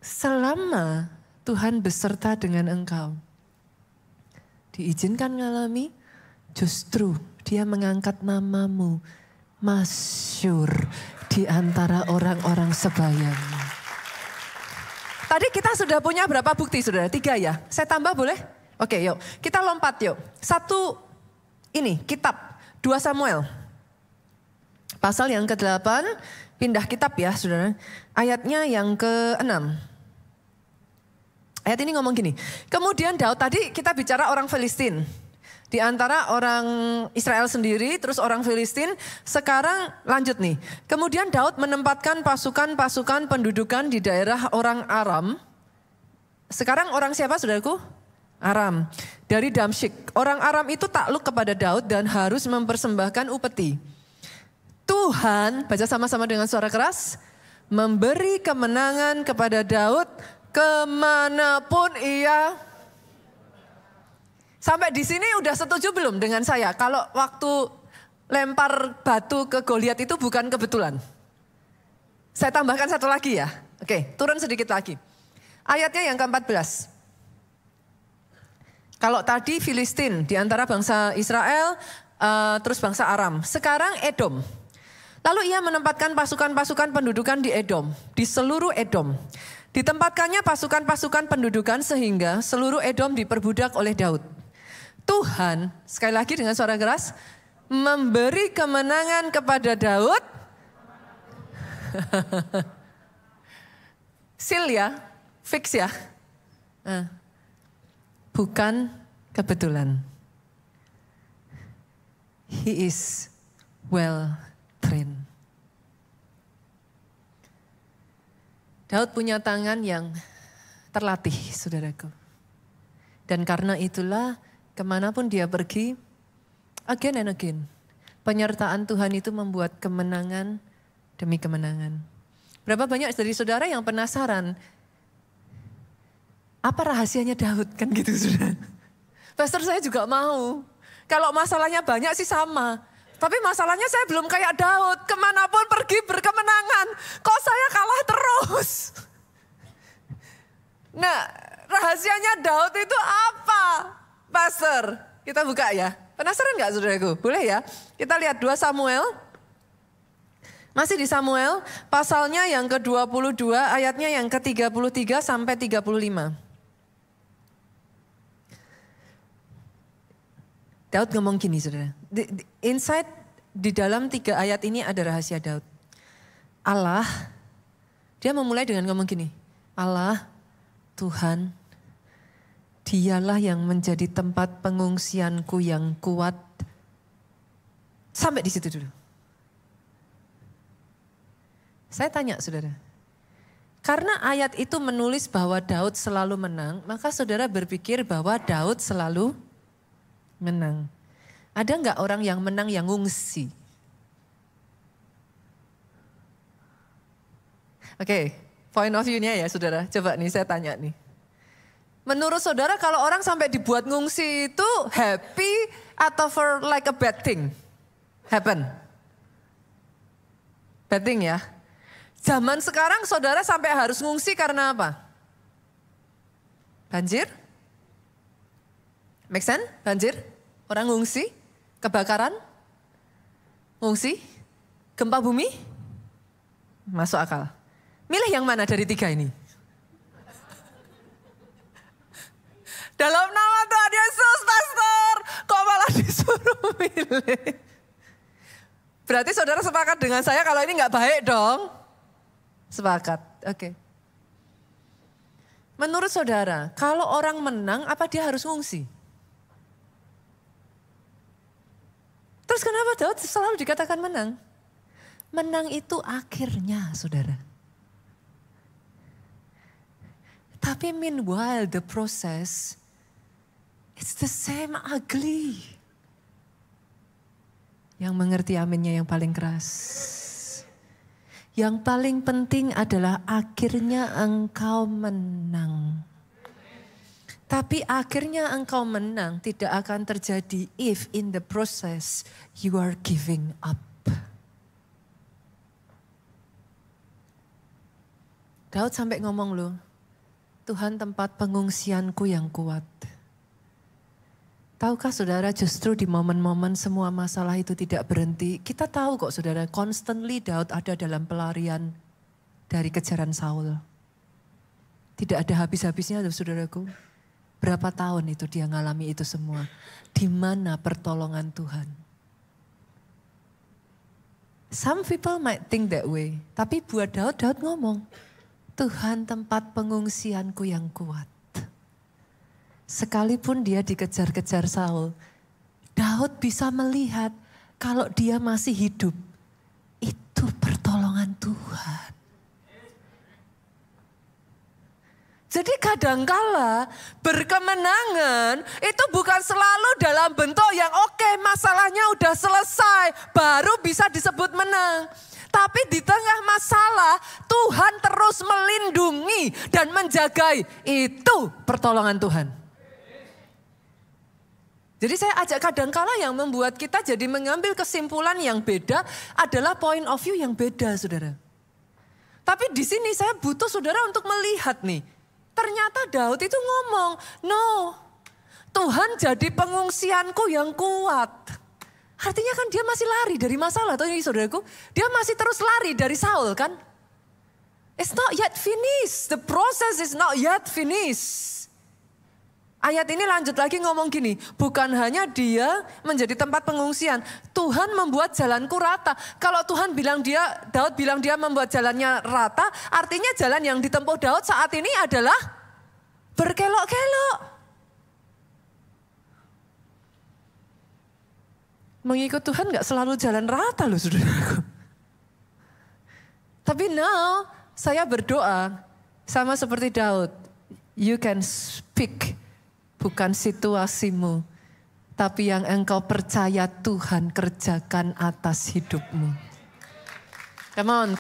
selama Tuhan beserta dengan engkau, diizinkan ngalami, justru dia mengangkat namamu masyhur di antara orang-orang sebayangmu. Tadi kita sudah punya berapa bukti, saudara? 3 ya? Saya tambah boleh? Oke, yuk. Kita lompat yuk. Satu ini, kitab 2 Samuel. Pasal yang ke-8, pindah kitab ya, saudara. Ayatnya yang ke-6. Ayat ini ngomong gini. Kemudian Daud, tadi kita bicara orang Filistin. Di antara orang Israel sendiri, terus orang Filistin. Sekarang lanjut nih. Kemudian Daud menempatkan pasukan-pasukan pendudukan di daerah orang Aram. Sekarang orang siapa, saudaraku? Aram. Dari Damsyik. Orang Aram itu takluk kepada Daud dan harus mempersembahkan upeti. Tuhan, baca sama-sama dengan suara keras, memberi kemenangan kepada Daud kemanapun ia. Sampai di sini udah setuju belum dengan saya? Kalau waktu lempar batu ke Goliat itu bukan kebetulan. Saya tambahkan satu lagi ya. Oke, turun sedikit lagi. Ayatnya yang ke-14. Kalau tadi Filistin di antara bangsa Israel, terus bangsa Aram. Sekarang Edom. Lalu ia menempatkan pasukan-pasukan pendudukan di Edom, di seluruh Edom. Ditempatkannya pasukan-pasukan pendudukan sehingga seluruh Edom diperbudak oleh Daud. Tuhan, sekali lagi dengan suara keras, memberi kemenangan kepada Daud. Seal ya, fix ya. Bukan kebetulan. He is well trained. Daud punya tangan yang terlatih, saudaraku. Dan karena itulah kemanapun dia pergi, again and again, penyertaan Tuhan itu membuat kemenangan demi kemenangan. Berapa banyak dari saudara yang penasaran, apa rahasianya Daud? Kan gitu, saudara. Pastor, saya juga mau. Kalau masalahnya banyak sih sama. Tapi masalahnya saya belum kayak Daud, kemanapun pergi berkemenangan. Kok saya kalah terus? Nah, rahasianya Daud itu apa? Pastor, kita buka ya. Penasaran gak, saudaraku? Boleh ya? Kita lihat 2 Samuel. Masih di Samuel, pasalnya yang ke-22, ayatnya yang ke-33 sampai 35. Daud ngomong gini, saudara. Inside di dalam 3 ayat ini ada rahasia Daud. Allah, dia memulai dengan ngomong gini. Allah, Tuhan, Dialah yang menjadi tempat pengungsianku yang kuat. Sampai di situ dulu. Saya tanya, saudara. Karena ayat itu menulis bahwa Daud selalu menang, maka saudara berpikir bahwa Daud selalu menang. Ada enggak orang yang menang yang ngungsi? Oke, point of view-nya ya, saudara. Coba nih saya tanya nih. Menurut saudara kalau orang sampai dibuat ngungsi itu happy atau for like a bad thing? Happen? Bad thing ya? Zaman sekarang saudara sampai harus ngungsi karena apa? Banjir? Make sense? Banjir? Orang ngungsi? Kebakaran? Ngungsi? Gempa bumi? Masuk akal. Milih yang mana dari 3 ini? Dalam nama Tuhan Yesus, pastor, kok malah disuruh milih? Berarti saudara sepakat dengan saya kalau ini nggak baik dong? Sepakat, oke. Menurut saudara, kalau orang menang, apa dia harus ngungsi? Terus kenapa Daud selalu dikatakan menang? Menang itu akhirnya, saudara. Tapi meanwhile the process, it's the same ugly. Yang mengerti aminnya yang paling keras. Yang paling penting adalah akhirnya engkau menang. Tapi akhirnya engkau menang tidak akan terjadi if in the process you are giving up. Daud sampai ngomong loh, Tuhan tempat pengungsianku yang kuat. Tahukah saudara, justru di momen-momen semua masalah itu tidak berhenti. Kita tahu kok saudara, constantly Daud ada dalam pelarian dari kejaran Saul. Tidak ada habis-habisnya saudaraku. Berapa tahun itu dia ngalami itu semua. Di mana pertolongan Tuhan? Some people might think that way. Tapi buat Daud ngomong, Tuhan tempat pengungsianku yang kuat. Sekalipun dia dikejar-kejar Saul, Daud bisa melihat kalau dia masih hidup, itu pertolongan Tuhan. Jadi kadangkala berkemenangan itu bukan selalu dalam bentuk yang oke, masalahnya udah selesai, baru bisa disebut menang. Tapi di tengah masalah Tuhan terus melindungi dan menjagai, itu pertolongan Tuhan. Jadi saya ajak kadangkala yang membuat kita jadi mengambil kesimpulan yang beda adalah point of view yang beda saudara. Tapi di sini saya butuh saudara untuk melihat nih. Ternyata Daud itu ngomong, no, Tuhan jadi pengungsianku yang kuat. Artinya kan dia masih lari dari masalah, tuh saudaraku. Dia masih terus lari dari Saul kan. It's not yet finished, the process is not yet finished. Ayat ini lanjut lagi ngomong gini, bukan hanya dia menjadi tempat pengungsian, Tuhan membuat jalanku rata. Kalau Tuhan Daud bilang dia membuat jalannya rata, artinya jalan yang ditempuh Daud saat ini adalah berkelok-kelok. Mengikut Tuhan gak selalu jalan rata loh saudaraku. Tapi now saya berdoa sama seperti Daud, you can speak. Bukan situasimu, tapi yang engkau percaya Tuhan kerjakan atas hidupmu. Come on.